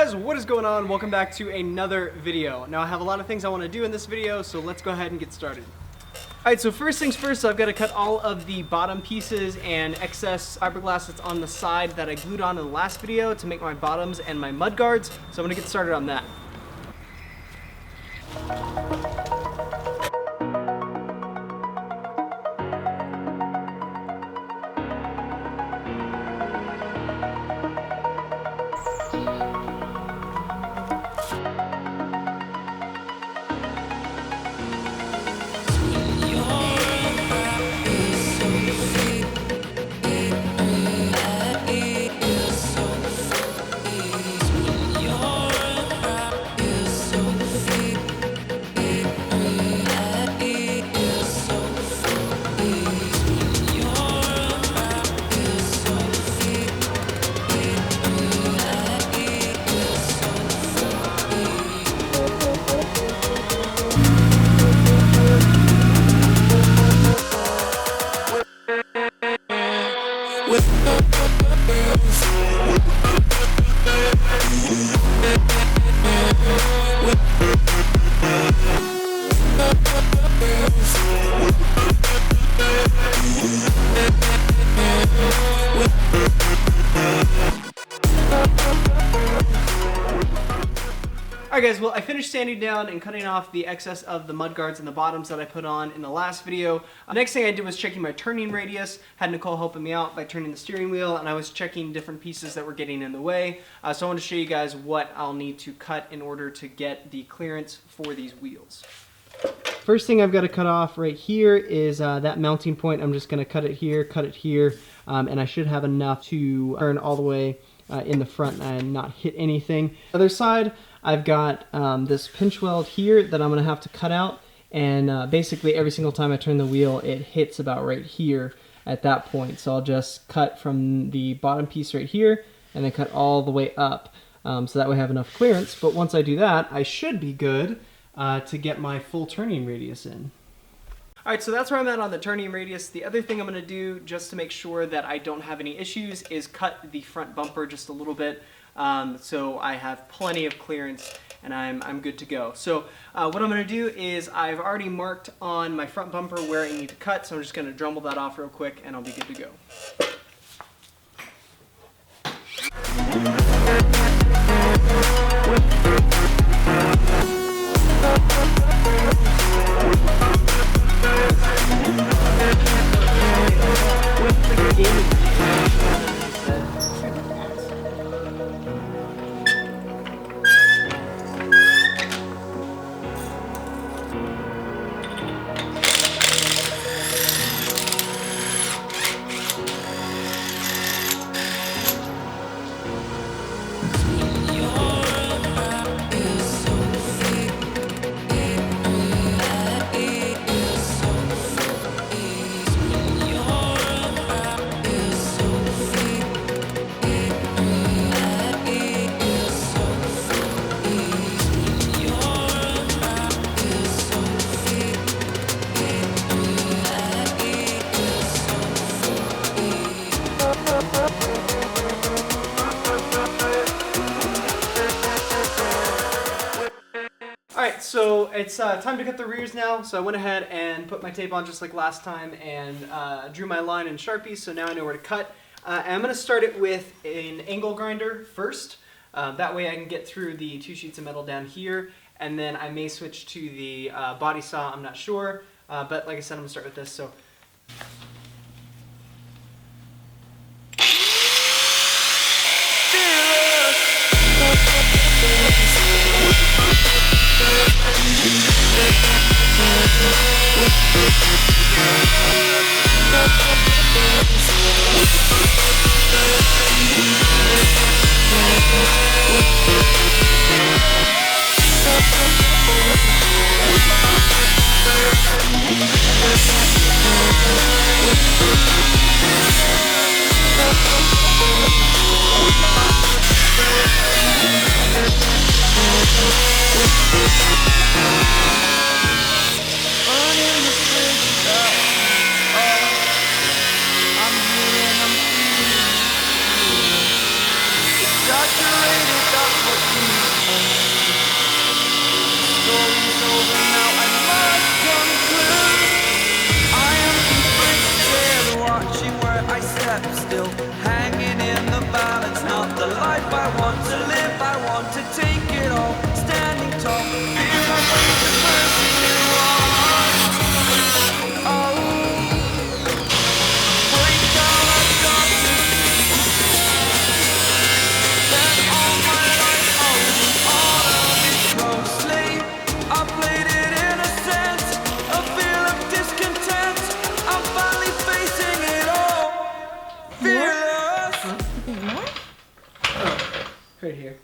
guys, what is going on? Welcome back to another video. Now I have a lot of things I want to do in this video, so let's go ahead and get started. Alright, so first things first, I've got to cut all of the bottom pieces and excess fiberglass that's on the side that I glued on in the last video to make my bottoms and my mud guards, so I'm going to get started on that. Alright guys, well I finished sanding down and cutting off the excess of the mud guards and the bottoms that I put on in the last video. The next thing I did was checking my turning radius. Had Nicole helping me out by turning the steering wheel, and I was checking different pieces that were getting in the way. So I want to show you guys what I'll need to cut in order to get the clearance for these wheels. First thing I've got to cut off right here is that mounting point. I'm just going to cut it here, and I should have enough to turn all the way in the front and not hit anything. Other side, I've got this pinch weld here that I'm going to have to cut out, and basically every single time I turn the wheel it hits about right here at that point. So I'll just cut from the bottom piece right here and then cut all the way up, so that way I have enough clearance. But once I do that, I should be good to get my full turning radius in. Alright, so that's where I'm at on the turning radius. The other thing I'm going to do, just to make sure that I don't have any issues, is cut the front bumper just a little bit, so I have plenty of clearance and I'm good to go. So what I'm going to do is I've already marked on my front bumper where I need to cut, so I'm just going to dremel that off real quick and I'll be good to go. Alright, so it's time to cut the rears now, so I went ahead and put my tape on just like last time and drew my line in Sharpie, so now I know where to cut. And I'm going to start it with an angle grinder first, that way I can get through the 2 sheets of metal down here, and then I may switch to the body saw, I'm not sure, but like I said, I'm going to start with this. So. Right here.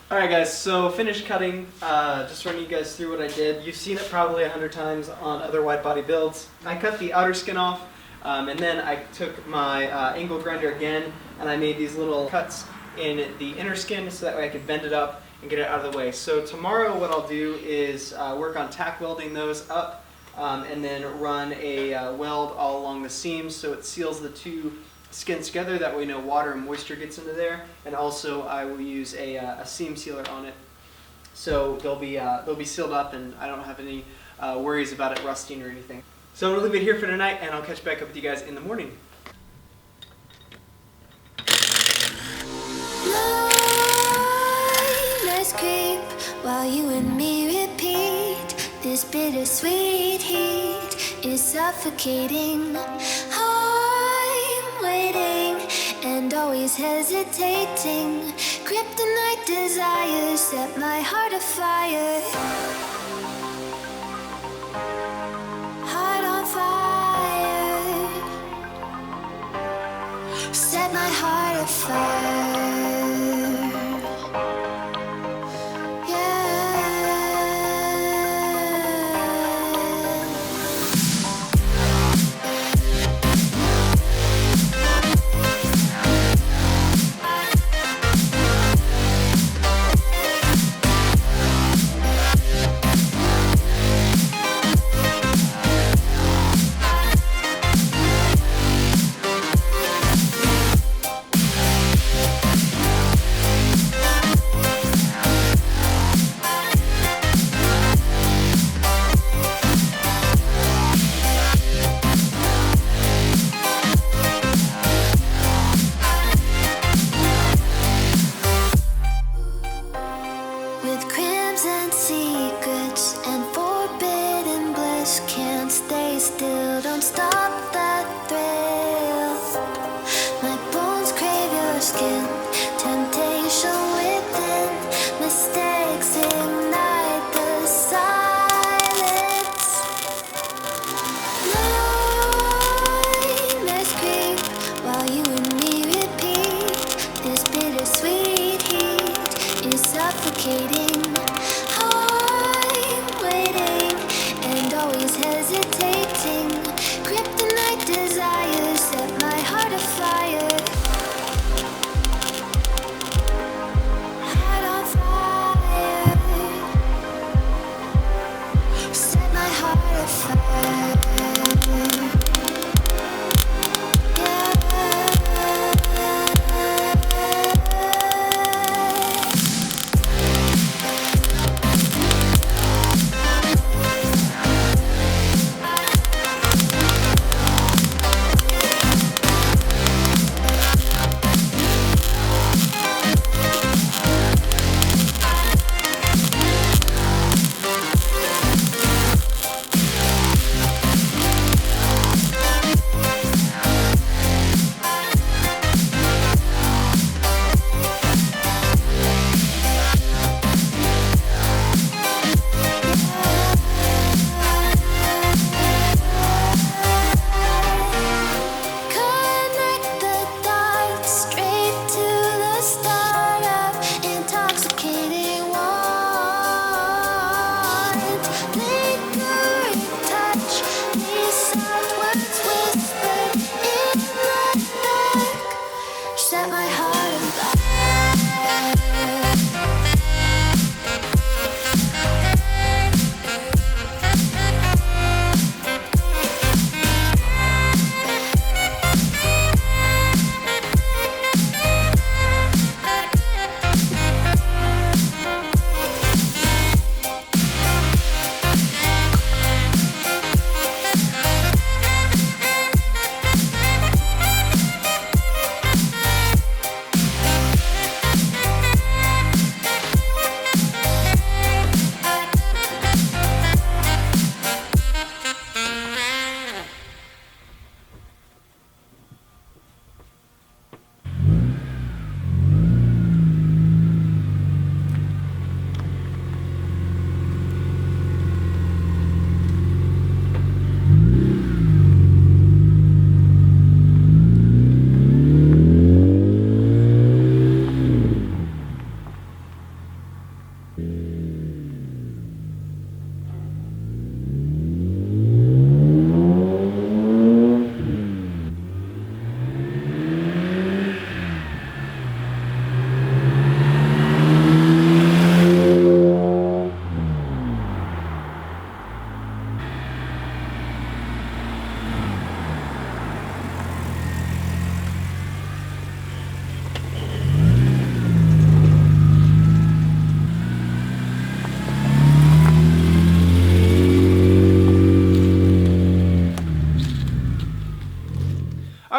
Alright guys, so finished cutting, just running you guys through what I did. You've seen it probably 100 times on other wide body builds. I cut the outer skin off, and then I took my angle grinder again, and I made these little cuts in the inner skin so that way I could bend it up and get it out of the way. So tomorrow what I'll do is work on tack welding those up, and then run a weld all along the seams so it seals the two skins together, that way no water and moisture gets into there, and also I will use a seam sealer on it, so they'll be sealed up and I don't have any worries about it rusting or anything. So I'm gonna leave it here for tonight, and I'll catch back up with you guys in the morning. Let's creep while you and me repeat. This bittersweet heat is suffocating. Waiting and always hesitating. Kryptonite desires set my heart afire. Heart on fire. Set my heart afire.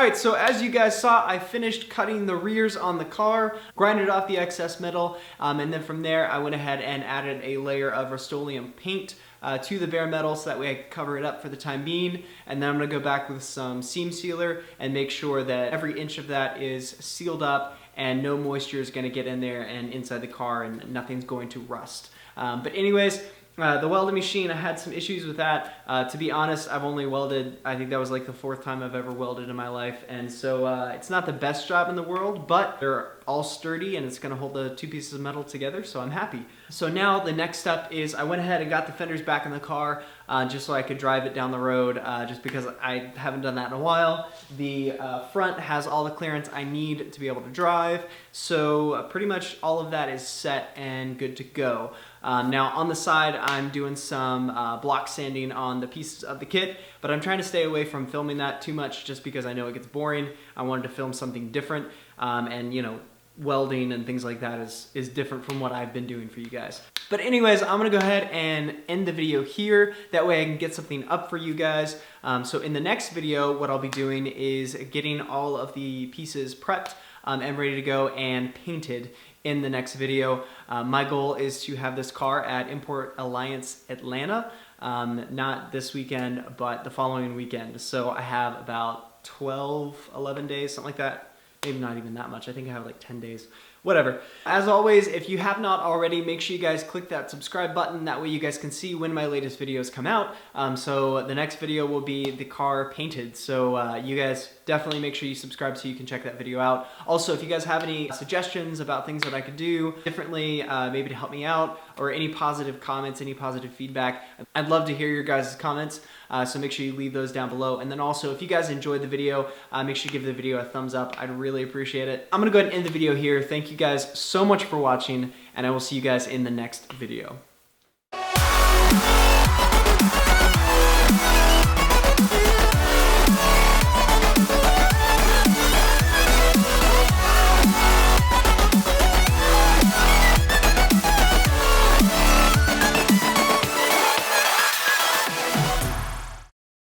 Alright, so as you guys saw, I finished cutting the rears on the car, grinded off the excess metal, and then from there I went ahead and added a layer of Rust-Oleum paint to the bare metal so that way I could cover it up for the time being. And then I'm going to go back with some seam sealer and make sure that every inch of that is sealed up and no moisture is going to get in there and inside the car and nothing's going to rust. But anyways, the welding machine, I had some issues with that. To be honest, I've only welded, I think that was like the 4th time I've ever welded in my life. And so it's not the best job in the world, but they're all sturdy and it's gonna hold the 2 pieces of metal together, so I'm happy. So now the next step is I went ahead and got the fenders back in the car just so I could drive it down the road just because I haven't done that in a while. The front has all the clearance I need to be able to drive, so pretty much all of that is set and good to go. Now on the side I'm doing some block sanding on the pieces of the kit, but I'm trying to stay away from filming that too much just because I know it gets boring. I wanted to film something different and you know, welding and things like that is different from what I've been doing for you guys. But anyways, I'm gonna go ahead and end the video here. That way I can get something up for you guys. So in the next video, what I'll be doing is getting all of the pieces prepped and ready to go and painted in the next video. My goal is to have this car at Import Alliance Atlanta, not this weekend, but the following weekend. So I have about 12, 11 days, something like that. Maybe not even that much. I think I have like 10 days. Whatever. As always, if you have not already, make sure you guys click that subscribe button. That way you guys can see when my latest videos come out. So the next video will be the car painted. So you guys definitely make sure you subscribe so you can check that video out. Also, if you guys have any suggestions about things that I could do differently, maybe to help me out, or any positive comments, any positive feedback, I'd love to hear your guys' comments. So make sure you leave those down below. And then also, if you guys enjoyed the video, make sure you give the video a thumbs up. I'd really appreciate it. I'm gonna go ahead and end the video here. Thank you guys so much for watching, and I will see you guys in the next video.